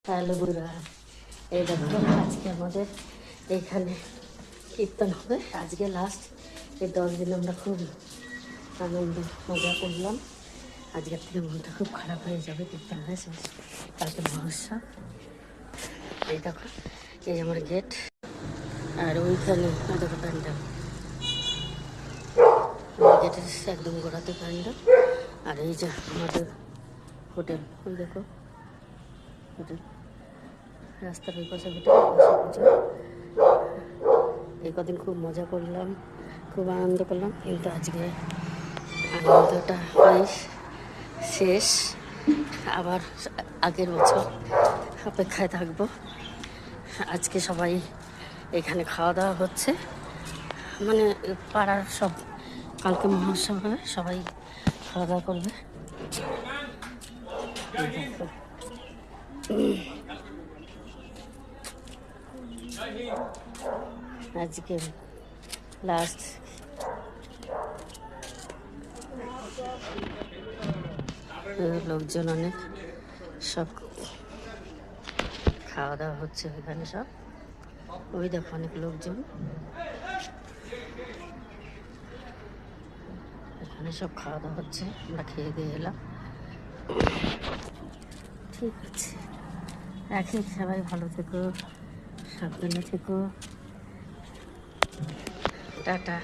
Hello বন্ধুরা, এই দেখো আজকে আমাদের এইখানে কীর্তন হবে। আজকে লাস্ট এই 10 দিন আমরা খুব আনন্দ মজা করলাম। আজকের থেকে মনটা খুব খারাপ হয়ে যাবে। কীর্তন হয়ে শেষ, কালকে মহোৎসব। এই দেখো এই আমার গেট, আর ওইখানে দেখো প্যান্ডেল, গেটের একদম গোড়াতে প্যান্ডেল। আর এই যে আমাদের হোটেল, ওই দেখো হোটেল, রাস্তার ওই পাশে হোটেল। এই কদিন খুব মজা করলাম, খুব আনন্দ করলাম, কিন্তু আজকে আনন্দটা হয়ে শেষ। আবার আগের বছর অপেক্ষায় থাকবো। আজকে সবাই এখানে খাওয়া দাওয়া হচ্ছে, মানে পাড়ার সব, কালকে মহোৎসব হবে, সবাই খাওয়া দাওয়া করবে। আজকে লাস্ট লোকজন অনেক, সব খাওয়া দাওয়া হচ্ছে এখানে সব। ওই দেখো অনেক লোকজন এখানে সব খাওয়া দাওয়া হচ্ছে, আমরা খেয়ে দিয়ে এলাম। ঠিক আছে, রাখি, সবাই ভালো থেকো, সাবধানে থেকো, টাটা।